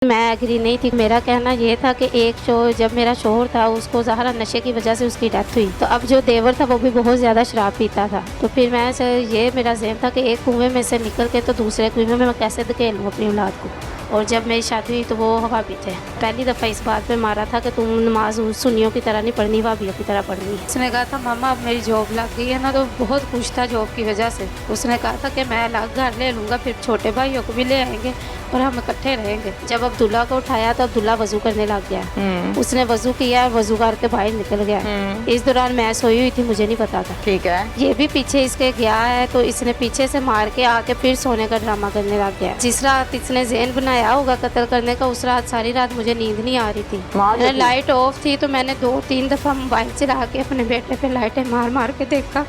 मैं एग्री नहीं थी। मेरा कहना ये था कि जब मेरा शोहर था उसको ज़ाहिर नशे की वजह से उसकी डेथ हुई, तो अब जो देवर था वो भी बहुत ज़्यादा शराब पीता था। तो फिर ये मेरा ज़हन था कि एक कुएं में से निकल के तो दूसरे कुएं में मैं कैसे धकेलूँ अपनी औलाद को। और जब मेरी शादी हुई तो वो वहाबी थे। पहली दफ़ा इस बात पे मारा था कि तुम नमाज सुन्नियों की तरह नहीं पढ़नी, वहाबियों की तरह पढ़नी है। उसने कहा था मामा अब मेरी जॉब लग गई है ना, तो बहुत खुश था जॉब की वजह से। उसने कहा था कि मैं अलग घर ले लूँगा, फिर छोटे भाइयों को भी ले आएंगे और हम इकट्ठे रहेंगे। जब अब्दुल्ला को उठाया तो अब्दुल्ला वजू करने लग गया। उसने वजू किया और वजू करके बाहर निकल गया। इस दौरान मैं सोई हुई थी, मुझे नहीं पता था। ठीक है। ये भी पीछे इसके गया है तो इसने पीछे से मार के आके फिर सोने का ड्रामा करने लग गया। जिस रात इसने ज़हन बनाया होगा कत्ल करने का, उस रात सारी रात मुझे नींद नहीं आ रही थी। लाइट ऑफ थी तो मैंने 2-3 दफ़ा मोबाइल चला के अपने बेटे पे लाइटें मार मार के देखा।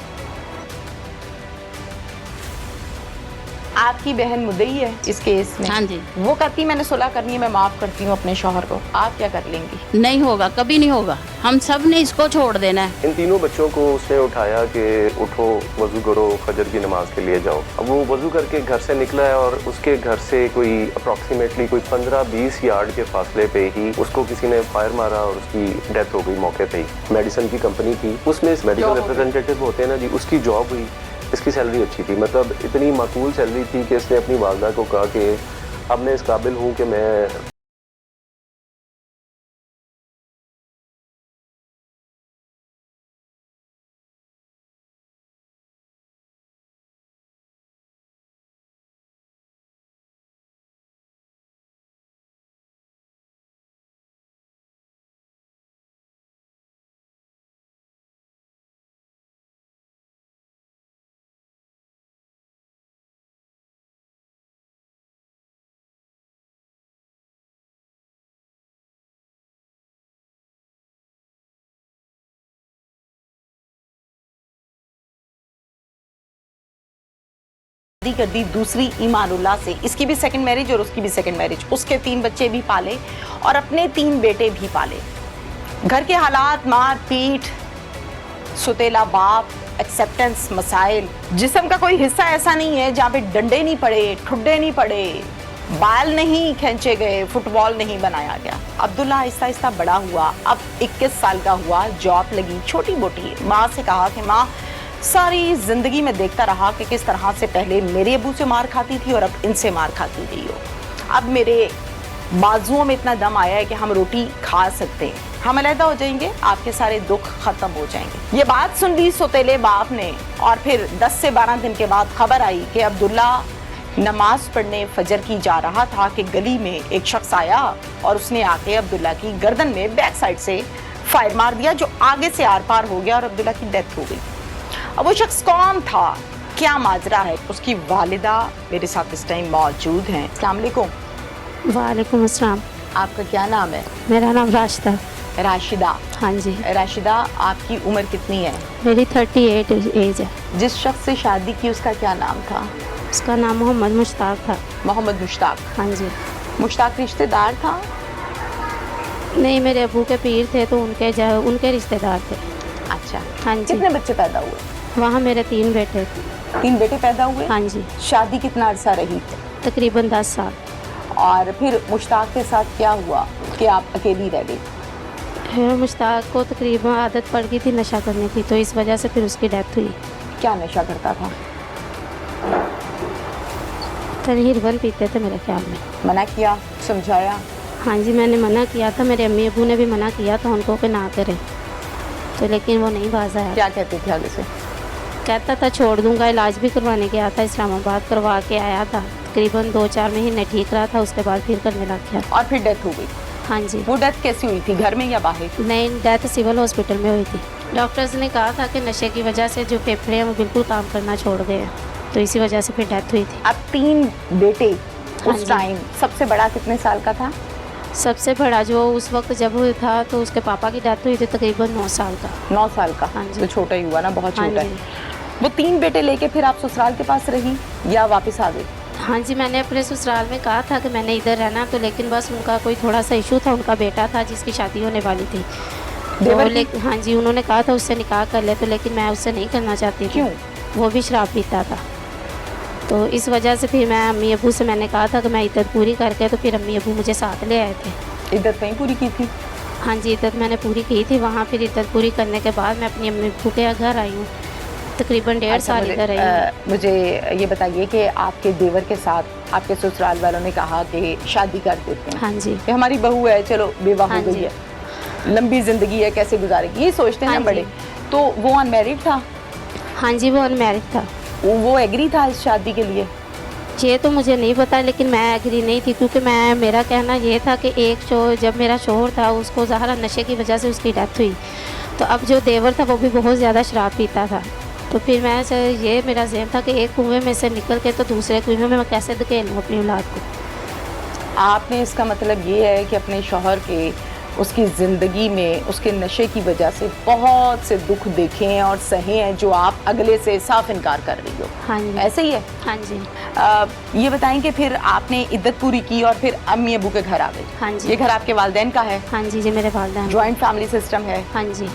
आपकी बहन मुद्दई है इस केस में? हाँ जी। वो कहती मैंने सुलह करनी है, मैं माफ करती हूँ अपने शौहर को। आप क्या कर लेंगी? नहीं होगा, कभी नहीं होगा। हम सब ने इसको छोड़ देना है। इन तीनों बच्चों को उसने उठाया कि उठो, वजू करो, फजर की नमाज के लिए जाओ। अब वो वजू करके घर से निकला है और उसके घर से कोई अप्रॉक्सीमेटली कोई 15-20 यार्ड के फासले पे ही उसको किसी ने फायर मारा और उसकी डेथ हो गई मौके पे ही। मेडिसिन की कंपनी थी, उसमें मेडिकल रिप्रेजेंटेटिव होते हैं ना जी, उसकी जॉब हुई। इसकी सैलरी अच्छी थी, मतलब इतनी माकूल सैलरी थी कि इसने अपनी वालदा को कहा कि अब मैं इस काबिल हूँ कि मैं शादी कर दी दूसरी ईमानुल्लाह से। इसकी भी सेकंड मैरिज और उसकी भी सेकंड मैरिज। उसके 3 बच्चे भी पाले और अपने 3 बेटे भी पाले। घर के हालात, मार पीट, सुतेला बाप, एक्सेप्टेंस मसाइल। जिस्म का कोई हिस्सा ऐसा नहीं है जहाँ पे डंडे नहीं पड़े, ठुड्डे नहीं पड़े, बाल नहीं खींचे गए, फुटबॉल नहीं बनाया गया। अब्दुल्ला आहिस्ता आहिस्ता बड़ा हुआ, अब 21 साल का हुआ, जॉब लगी छोटी मोटी। माँ से कहा कि माँ सारी जिंदगी में देखता रहा कि किस तरह से पहले मेरे अबू से मार खाती थी और अब इनसे मार खाती रही हो। अब मेरे बाजुओं में इतना दम आया है कि हम रोटी खा सकते हैं, हम अलहदा हो जाएंगे, आपके सारे दुख खत्म हो जाएंगे। ये बात सुन ली सोतेले बाप ने और फिर 10 से 12 दिन के बाद खबर आई कि अब्दुल्ला नमाज पढ़ने फजर की जा रहा था कि गली में एक शख्स आया और उसने आके अब्दुल्ला की गर्दन में बैक साइड से फायर मार दिया, जो आगे से आर पार हो गया और अब्दुल्ला की डेथ हो गई। अब वो शख्स कौन था, क्या माजरा है? उसकी वालिदा मेरे साथ इस टाइम मौजूद हैं। अस्सलाम वालेकुम। वालेकुम अस्सलाम। आपका क्या नाम है? मेरा नाम राशिदा। राशिदा। हाँ जी। राशिदा, आपकी उम्र कितनी है? मेरी 38 एज है। जिस शख्स से शादी की उसका क्या नाम था? उसका नाम मोहम्मद मुश्ताक था। मोहम्मद मुश्ताक। हाँ जी। मुश्ताक रिश्तेदार था? नहीं, मेरे अबू के पीर थे तो उनके रिश्तेदार थे। अच्छा। हाँ जी। कितने बच्चे पैदा हुए? वहाँ मेरे 3 बेटे थे। 3 बेटे पैदा हुए? हाँ जी। शादी कितना अरसा रही? तकरीबन 10 साल। और फिर मुश्ताक के साथ क्या हुआ कि आप अकेली रह गई? फिर मुश्ताक को तकरीबन आदत पड़ गई थी नशा करने की, तो इस वजह से फिर उसकी डेथ हुई। क्या नशा करता था? तरीबन पीते थे मेरे ख्याल में। मना किया, समझाया? हाँ जी, मैंने मना किया था, मेरे अम्मी अबू ने भी मना किया था उनको कि ना करें, तो लेकिन वो नहीं बाज आया। क्या कहते थे आगे से? कहता था छोड़ दूंगा। इलाज भी करवाने गया था, इस्लामाबाद करवा के आया था। तकरीबन 2-4 महीने ठीक रहा था, उसके बाद फिर करने लग गया। और फिर डेथ हो गई? हाँ जी। वो डेथ कैसी हुई थी, घर में या बाहर? नहीं, डेथ सिविल हॉस्पिटल में हुई थी। डॉक्टर्स ने कहा था कि नशे की वजह से जो फेफड़े हैं वो बिल्कुल काम करना छोड़ गए हैं, तो इसी वजह से फिर डेथ हुई थी। अब 3 बेटे हाँ उस टाइम, सबसे बड़ा कितने साल का था? सबसे बड़ा जो उस वक्त जब था तो उसके पापा की डेथ हुई थी तकरीबन 9 साल का। 9 साल का? हाँ जी। तो छोटा ही हुआ ना, बहुत हाँ छोटा जी। है। वो 3 बेटे लेके फिर आप ससुराल के पास रही या वापस आ गई? हाँ जी, मैंने अपने ससुराल में कहा था कि मैंने इधर रहना, तो लेकिन बस उनका कोई थोड़ा सा इशू था। उनका बेटा था जिसकी शादी होने वाली थी, तो हाँ जी, उन्होंने कहा था उससे निकाह कर ले, तो लेकिन मैं उससे नहीं करना चाहती थी। क्यों? वो भी शराब पीता था, तो इस वजह से फिर मैं अम्मी अबू से मैंने कहा था कि मैं इद्दत पूरी करके, तो फिर अम्मी अबू मुझे साथ ले आए थे। इद्दत वहीं पूरी की थी? हाँ जी, इद्दत मैंने पूरी की थी वहाँ। फिर इद्दत पूरी करने के बाद मैं अपनी अम्मी अबू के घर आई हूँ। तकरीबन 1.5 साल इधर रही हूँ। मुझे ये बताइए कि आपके देवर के साथ आपके ससुराल वालों ने कहा कि शादी कर देते हैं। हाँ जी। कि हमारी बहू है, चलो बेवा हो हाँ गई जी। है, लंबी जिंदगी है, कैसे गुजारेगी, ये सोचते हैं हाँ ना बड़े। जी। तो वो अनमैरिड था? हाँ जी, वो अनमैरिड था। वो एग्री था इस शादी के लिए? ये तो मुझे नहीं पता, लेकिन मैं एग्री नहीं थी, क्योंकि मेरा कहना ये था कि जब मेरा शोहर था उसको ज़ाहिर नशे की वजह से उसकी डेथ हुई। तो अब जो देवर था वो भी बहुत ज़्यादा शराब पीता था। तो फिर ये मेरा ज़हन था कि एक कुएं में से निकल के तो दूसरे कुएं में मैं कैसे धकेलूँ अपनी औलाद को। आपने इसका मतलब ये है कि अपने शौहर के, उसकी ज़िंदगी में उसके नशे की वजह से बहुत से दुख देखे हैं और सहे हैं, जो आप अगले से साफ इनकार कर रही हो। हाँ जी। ऐसे ही है? हाँ जी। ये बताएं कि फिर आपने इद्दत पूरी की और फिर अम्मी अबू के घर आ गए? हाँ जी। ये घर आपके वालिदैन का है? हाँ जी, ये मेरे वालिदैन। जॉइंट फैमिली सिस्टम है? हाँ जी।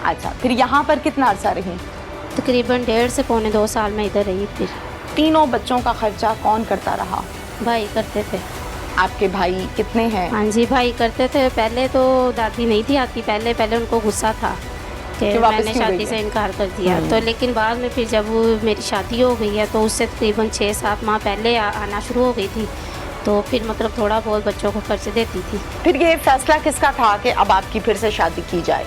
अच्छा, फिर यहाँ पर कितना अरसा रही? तकरीबन 1.5 से पौने 2 साल में इधर रही। फिर तीनों बच्चों का खर्चा कौन करता रहा? भाई करते थे। आपके भाई कितने हैं? हाँ जी, भाई करते थे। पहले तो दादी नहीं थी आती, पहले उनको गुस्सा था कि वापस मैंने क्यों शादी गई से है? इनकार कर दिया। तो लेकिन बाद में फिर जब वो मेरी शादी हो गई है तो उससे तकरीबन 6-7 माह पहले आना शुरू हो गई थी। तो फिर मतलब थोड़ा बहुत बच्चों को खर्च देती थी। फिर ये फैसला किसका था कि अब आपकी फिर से शादी की जाए?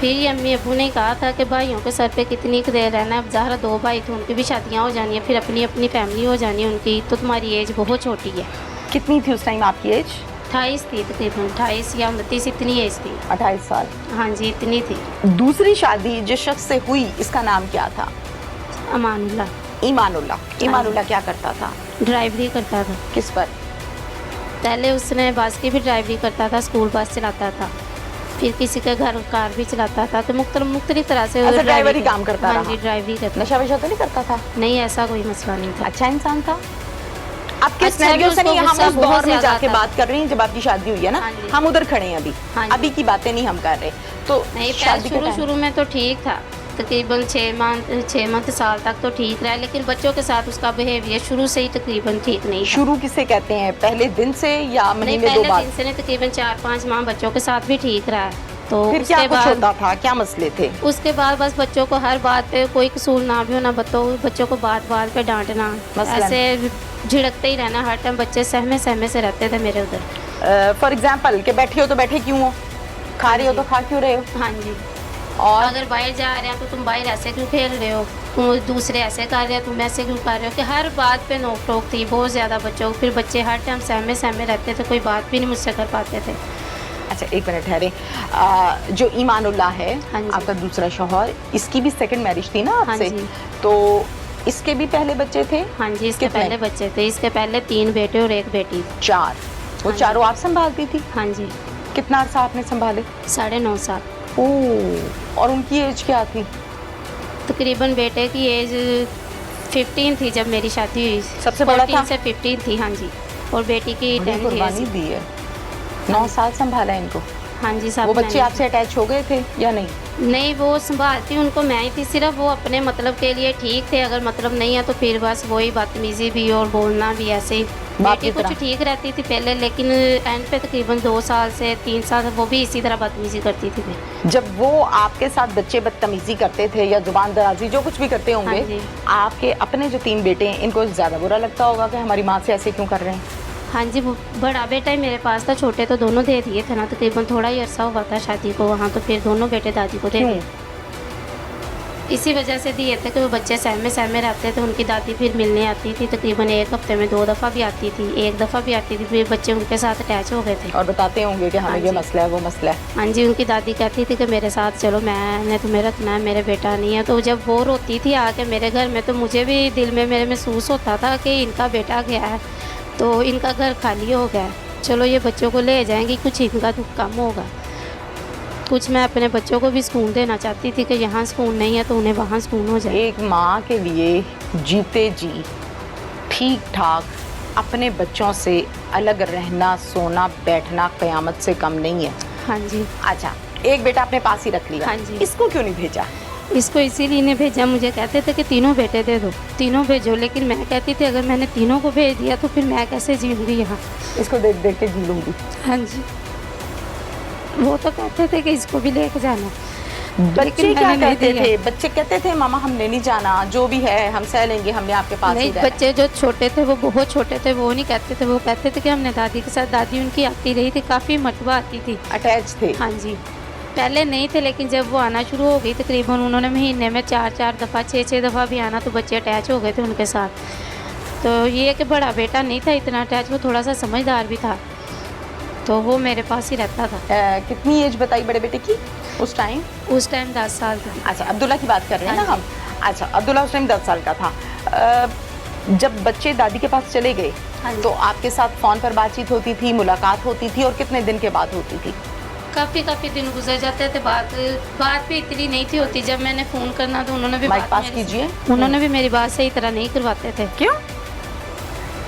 फिर ये अम्मी अबू ने कहा था कि भाइयों के सर पे कितनी देर रहना है। अब ज़ाहिर 2 भाई थे, उनकी भी शादियाँ हो जानी है, फिर अपनी अपनी फैमिली हो जानी है उनकी। तो तुम्हारी एज बहुत छोटी है। कितनी थी उस टाइम आपकी एज? 28 थी, तकरीबन 28 या 29 इतनी एज थी। 28 साल। हाँ जी, इतनी थी। दूसरी शादी जिस शख्स से हुई, इसका नाम क्या था? अमानुल्लाह। ईमानुल्लाह। ईमानुल्लाह क्या करता था? ड्राइवरी करता था। किस पर? पहले उसने बस की भी ड्राइवरी करता था, स्कूल बस चलाता था, फिर किसी के घर कार भी चलाता था। तो मुख्तलिफ तरह से अच्छा, ड्राइवरी काम करता हाँ रहा? जी, ड्राइवरी करता। नशा वशा तो नहीं करता था? नहीं, ऐसा कोई मसला नहीं था। अच्छा इंसान था? आपके अच्छा, सिनेरियो से उसको नहीं, हम गुस्सा उस दौर बहुत में ज्यादा जाके आता बात कर रही हैं जब आपकी शादी हुई है ना। हाँ जी। हम उधर खड़े हैं अभी। हाँ जी। अभी की बातें नहीं हम कर रहे। तो नहीं, शादी के टाइम शुरू में तो ठीक था, तकरीबन 6 मंथ साल तक तो ठीक रहा, लेकिन बच्चों के साथ उसका बिहेवियर शुरू से ही तकरीबन ठीक नहीं था। शुरू किसे कहते हैं? पहले दिन से या नहीं, महीने दो पहले बाद? दिन से नहीं, तकरीबन 4-5 माह बच्चों के साथ भी ठीक रहा है। तो फिर क्या उसके कुछ बाद होता था? क्या मसले थे? उसके बाद बस बच्चों को हर बात पे, कोई कसूर ना भी होना, बच्चों को बात पे डांटना, मसलन? ऐसे झिड़कते ही रहना हर टाइम। बच्चे सहमे से रहते थे मेरे उधर। फॉर एग्जाम्पल कि बैठे हो तो बैठे क्यों हो, खा रहे हो तो खा क्यों रहे हो, हाँ जी। और अगर बाहर जा रहे हैं तो तुम बाहर ऐसे क्यों खेल रहे हो, तुम दूसरे ऐसे कर रहे हो, तुम ऐसे क्यों कर रहे हो, कि हर बात पे नोक टोक थी बहुत ज़्यादा बच्चों को। फिर बच्चे हर टाइम सहमे रहते थे, कोई बात भी नहीं मुझसे कर पाते थे। अच्छा एक मिनट ठहरे। जो ईमानुल्लाह है हाँ जी। आपका दूसरा शौहर, इसकी भी सेकंड मैरिज थी ना हाँ आपसे? जी। तो इसके भी पहले बच्चे थे? हाँ जी, इसके कितने? पहले बच्चे थे। इसके पहले 3 बेटे और 1 बेटी। 4। वो हाँ जी। चारों आप संभालती थी? हाँ जी। कितना अर्सा आपने संभाले? 9.5 साल। ओह, और उनकी एज क्या थी? तकरीबन बेटे की एज 15 थी जब मेरी शादी हुई। सबसे बड़ा था? 14 से 15 थी, हाँ जी। और बेटी की बड़ी 10 कुर्बानी एज। दी है। 9 साल संभाला है इनको। हाँ जी, सब वो बच्चे मैंने- आपसे अटैच हो गए थे या नहीं? नहीं, वो संभालती उनको मैं ही थी, सिर्फ वो अपने मतलब के लिए ठीक थे। अगर मतलब नहीं है तो फिर बस वही बदतमीजी भी और बोलना भी ऐसे ही। बाप बेटी की कुछ तरह? ठीक रहती थी पहले, लेकिन एंड पे तकरीबन 2 साल से 3 साल वो भी इसी तरह बदतमीजी करती थी फिर। जब वो आपके साथ बच्चे बदतमीजी करते थे या जुबान दराजी जो कुछ भी करते होंगे, हाँ जी। आपके अपने जो 3 बेटे हैं इनको ज्यादा बुरा लगता होगा कि हमारी माँ से ऐसे क्यों कर रहे हैं? हाँ जी, वो बड़ा बेटा ही मेरे पास था, छोटे तो दोनों दे दिए थे ना। तकरीबन थोड़ा ही अरसा हुआ था शादी को वहाँ, तो फिर दोनों बेटे दादी को दे क्यों? दिए। इसी वजह से दिए थे कि वो बच्चे सहमे रहते थे। उनकी दादी फिर मिलने आती थी, तकरीबन 1 हफ्ते में 2 दफ़ा भी आती थी, 1 दफ़ा भी आती थी। फिर बच्चे उनके साथ अटैच हो गए थे। और बताते होंगे कि हमें हाँ ये जी। मसला है वो मसला है। हाँ जी, उनकी दादी कहती थी कि मेरे साथ चलो, मैंने तुम्हें रखना है, मेरे बेटा नहीं है। तो जब वो रोती थी आके मेरे घर में, तो मुझे भी दिल में मेरे महसूस होता था कि इनका बेटा गया है, तो इनका घर खाली हो गया है, चलो ये बच्चों को ले जाएंगी, कुछ इनका दुख कम होगा। कुछ मैं अपने बच्चों को भी सुकून देना चाहती थी कि यहाँ सुकून नहीं है तो उन्हें वहाँ सुकून हो जाए। एक माँ के लिए जीते जी ठीक ठाक अपने बच्चों से अलग रहना, सोना, बैठना क़यामत से कम नहीं है। हाँ जी। अच्छा, एक बेटा अपने पास ही रख लिया, हाँ जी। इसको क्यों नहीं भेजा? इसको इसीलिए नहीं भेजा, मुझे कहते थे कि तीनों बेटे दे दो, तीनों भेजो, लेकिन मैं कहती थी अगर मैंने तीनों को भेज दिया तो फिर मैं कैसे जीऊँगी यहाँ। इसको देख देख के जी लूँगी। हाँ जी, वो तो कहते थे कि इसको भी लेके जाना, बच्चे क्या मैंने नहीं कहते दिया। थे? बच्चे कहते थे मामा हमने नहीं जाना, जो भी है हम सह लेंगे, हमने आपके पास ही नहीं, रहना है। बच्चे जो छोटे थे वो बहुत छोटे थे, वो नहीं कहते थे, वो कहते थे कि हमने दादी के साथ, दादी उनकी आती रही थी, काफ़ी मरतबा आती थी। अटैच थे। हाँ जी, पहले नहीं थे, लेकिन जब वो आना शुरू हो गई तकरीबन उन्होंने महीने में 4-4 दफ़ा 6-6 दफ़ा भी आना, तो बच्चे अटैच हो गए थे उनके साथ। तो ये कि बड़ा बेटा नहीं था इतना अटैच, वो थोड़ा सा समझदार भी था, तो वो मेरे पास ही रहता था। कितनी एज बताई बड़े बेटे की उस टाइम? उस टाइम 10 साल था। अच्छा, अब्दुल्ला की बात कर रहे हैं ना हाँ हम। अच्छा, अब्दुल्ला उस टाइम 10 साल का था। जब बच्चे दादी के पास चले गए हाँ जी। तो आपके साथ फ़ोन पर बातचीत होती थी, मुलाकात होती थी, और कितने दिन के बाद होती थी? काफ़ी दिन गुजर जाते थे, बात भी इतनी नहीं थी होती। जब मैंने फ़ोन करना तो उन्होंने भी माइक बात पास मेरे से- कीजिए। उन्होंने भी मेरी बात सही तरह नहीं करवाते थे। क्यों?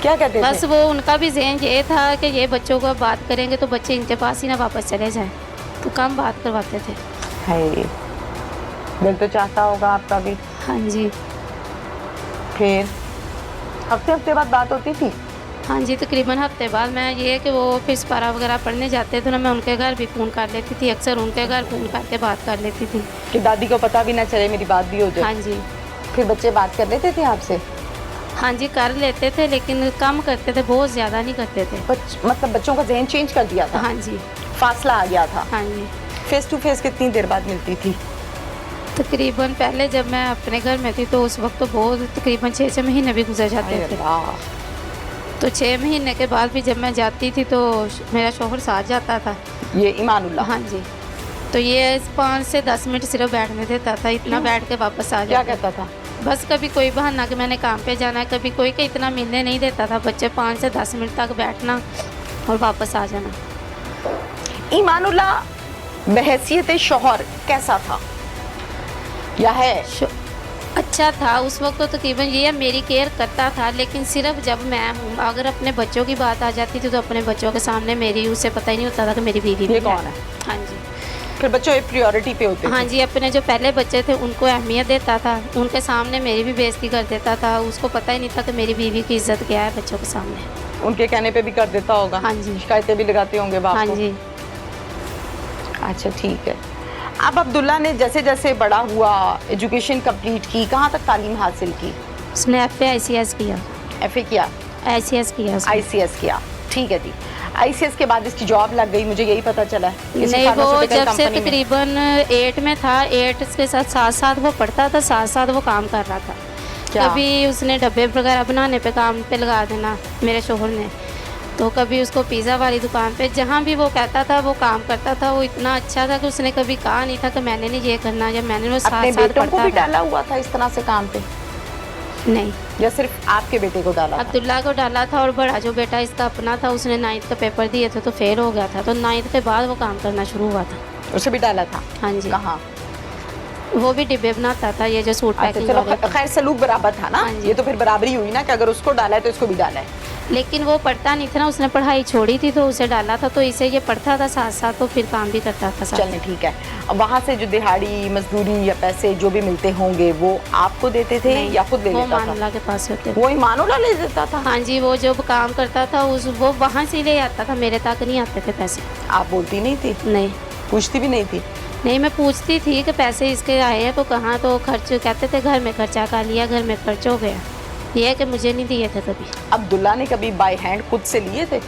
क्या कहते बस थे? वो उनका भी ज़हन ये था कि ये बच्चों को बात करेंगे तो बच्चे इनके पास ही ना वापस चले जाएं, तो कम बात करवाते थे। है, दिल तो चाहता होगा आपका भी। हाँ जी। फिर हफ्ते हफ्ते बाद बात होती थी? हाँ जी, तकरीबन हफ्ते बाद। मैं ये कि वो फिर पारा वगैरह पढ़ने जाते थे ना, मैं उनके घर भी फ़ोन कर लेती थी, अक्सर उनके घर फ़ोन करके बात कर लेती थी। कि दादी को पता भी ना चले, मेरी बात भी हो जाए। हाँ जी। फिर बच्चे बात कर लेते थे आपसे? हाँ जी, कर लेते थे, लेकिन कम करते थे, बहुत ज़्यादा नहीं करते थे। मतलब बच्चों का जहन चेंज कर दिया था? हाँ जी। फासला आ गया था? हाँ जी। फेस टू फेस कितनी देर बाद मिलती थी? तकरीबन पहले जब मैं अपने घर में थी तो उस वक्त तो बहुत, तकरीबन 6 महीने भी गुजर जाते अरे थे। वाह। तो 6 महीने के बाद भी जब मैं जाती थी तो मेरा शौहर साथ जाता था। ये ईमानुल्लाह? हाँ जी। तो ये 5 से 10 मिनट सिर्फ बैठने देता था, इतना बैठ के वापस आ क्या जाता। कहता था? बस कभी कोई बहाना कि मैंने काम पे जाना है, कभी कोई कि इतना मिलने नहीं देता था। बच्चे 5 से 10 मिनट तक बैठना और वापस आ जाना। ईमानुल्लाह बहैसियत शौहर कैसा था या है? अच्छा था उस वक्त तो तकरीबन ये मेरी केयर करता था, लेकिन सिर्फ जब मैं हूँ, अगर अपने बच्चों की बात आ जाती थी तो अपने बच्चों के सामने मेरी, उसे पता ही नहीं होता था कि मेरी बीवी भी ये कौन है? हाँ जी। फिर बच्चों एक प्रायोरिटी पे होते हाँ थे? जी, अपने जो पहले बच्चे थे उनको अहमियत देता था, उनके सामने मेरी भी बेइज्जती कर देता था। उसको पता ही नहीं था कि मेरी बीवी की इज्जत क्या है बच्चों के सामने। उनके कहने पे भी कर देता होगा? हाँ जी। शिकायतें भी लगाते होंगे बाप हाँ को? जी। अच्छा, ठीक है। अब अब्दुल्ला ने जैसे जैसे बड़ा हुआ, एजुकेशन कंप्लीट की, कहाँ तक तालीम हासिल की? उसने FA ICS किया। FA किया? ICS किया उसने। ICS किया, ठीक है जी। ICS के बाद इसकी जॉब लग गई, मुझे यही पता चला है। किसी नहीं, वो pharmaceutical जब से company में। तकरीबन 8 में था, 8 के साथ साथ वो पढ़ता था, साथ साथ वो काम कर रहा था। क्या? कभी उसने डब्बे वगैरह बनाने पे काम पे लगा देना मेरे शोहर ने, तो कभी उसको पिज़्ज़ा वाली दुकान पे, जहाँ भी वो कहता था वो काम करता था। वो इतना अच्छा था कि उसने कभी कहा नहीं था कि मैंने नहीं ये करना, या मैंने वो साथ अपने साथ बेटों को पढ़ता भी था। डाला हुआ था इस तरह से काम पे, नहीं, या सिर्फ आपके बेटे को डाला था? अब्दुल्ला को डाला था, और बड़ा जो बेटा इसका अपना था उसने 9th का पेपर दिए थे तो फेल हो गया था, तो 9th के बाद वो काम करना शुरू हुआ था। उसे भी डाला था? हाँ जी। कहाँ? वो भी डिब्बे बनाता था, ये जो सूट अच्छा, पैकिंग चलो वाले थे। खैर सलूक बराबर था ना? हाँ जी। ये तो फिर बराबरी हुई ना कि अगर उसको डाला है तो इसको भी डाला है। लेकिन वो पढ़ता नहीं था ना, उसने पढ़ाई छोड़ी थी तो उसे डाला था, तो इसे ये पढ़ता था साथ साथ, तो फिर काम भी करता था साथ। चलने ठीक है। अब वहाँ से जो दिहाड़ी मजदूरी या पैसे जो भी मिलते होंगे वो आपको देते थे नहीं, या खुद ले वो लेता था? मानुल्लाह के पास होते थे। वो ईमानुल्लाह ले देता था? हाँ जी, वो जब काम करता था वो वहाँ से ले आता था, मेरे तक नहीं आते थे पैसे। आप बोलती नहीं थी? नहीं पूछती भी नहीं थी? नहीं, मैं पूछती थी कि पैसे इसके आए हैं तो कहाँ, तो खर्च कहते थे घर में खर्चा कर लिया, घर में खर्च हो गया। ये है कि मुझे नहीं दिए थे कभी। अब्दुल्ला ने कभी बाय हैंड खुद से लिए थे?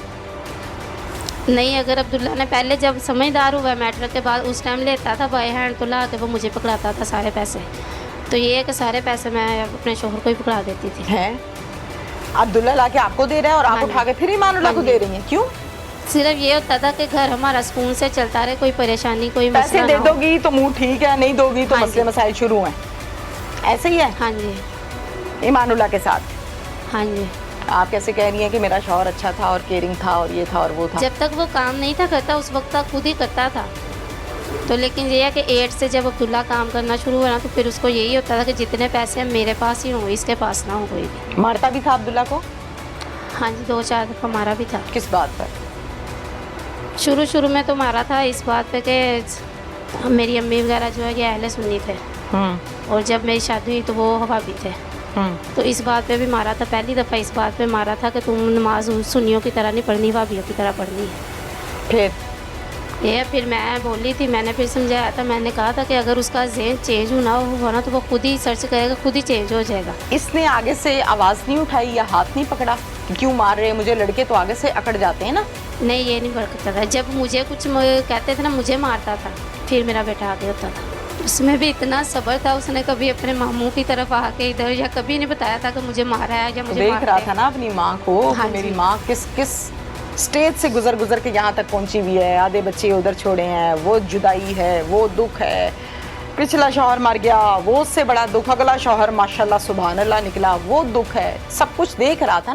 नहीं, अगर अब्दुल्ला ने पहले जब समझदार हुआ मैट्रिक के बाद, उस टाइम लेता था बाय हैंड, तो ला के वो मुझे पकड़ाता था सारे पैसे। तो ये है कि सारे पैसे मैं अपने शोहर को ही पकड़ा देती थी। हैं? अब्दुल्ला ला के आपको दे रहा है और आप हाँ जी। उठा के फिर ईमानुल्लाह हाँ को जी। दे रही हैं, क्यों? सिर्फ ये होता था कि घर हमारा सुकून से चलता रहे, कोई परेशानी कोई पैसे मसला दे ना हो। दोगी तो मुंह ठीक है, नहीं दोगी तो हाँ मसले जी। मसाइल शुरू हैं। ऐसे ही है हाँ जी। ईमानुल्लाह के साथ? हाँ जी। आप कैसे कह रही हैं कि मेरा शौहर अच्छा था और केयरिंग था और ये था और वो था? जब तक वो काम नहीं था करता उस वक्त तक खुद ही करता था। तो लेकिन ये है कि 8 से जब अब्दुल्ला काम करना शुरू हुआ ना, तो फिर उसको यही होता था कि जितने पैसे हैं मेरे पास ही हों, इसके पास ना हो कोई भी। मारता भी था अब्दुल्ला को? हाँ जी, 2-4 दफ़ा मारा भी था। किस बात पर? शुरू में तो मारा था इस बात पे कि मेरी अम्मी वगैरह जो है ये अहले सुन्नी थे, हम्म और जब मेरी शादी हुई तो वो भाभी थे। तो इस बात पे भी मारा था, पहली दफ़ा इस बात पे मारा था कि तुम नमाज सुन्नियों की तरह नहीं पढ़नी, भाभीयों की तरह पढ़नी है। फिर फिर मैं बोली थी, मैंने फिर समझाया था, मैंने कहा था कि अगर उसका ज़हन चेंज हुआ ना तो वो खुद ही सर्च करेगा, खुद ही चेंज हो जाएगा। इसने आगे से आवाज़ नहीं उठाई या हाथ नहीं पकड़ा कि क्यों मार रहे हैं मुझे? लड़के तो आगे से अकड़ जाते हैं ना। नहीं, ये नहीं बरकता था। जब मुझे कुछ कहते थे ना, मुझे मारता था, फिर मेरा बेटा आगे होता था। उसमें भी इतना सब्र था, उसने कभी अपने मामू की तरफ आके इधर या कभी नहीं बताया था कि मुझे मारा है या मुझे देख मारते रहा हैं। था ना अपनी माँ को हाँ कि मेरी जी। माँ किस किस स्टेज से गुजर के यहाँ तक पहुँची हुई है। आधे बच्चे उधर छोड़े हैं, वो जुदाई है, वो दुख है, पिछला शौहर मर गया, वो उससे बड़ा दुख, अगला शौहर माशाल्लाह सुभान अल्लाह निकला, वो दुख है। सब कुछ देख रहा था ना।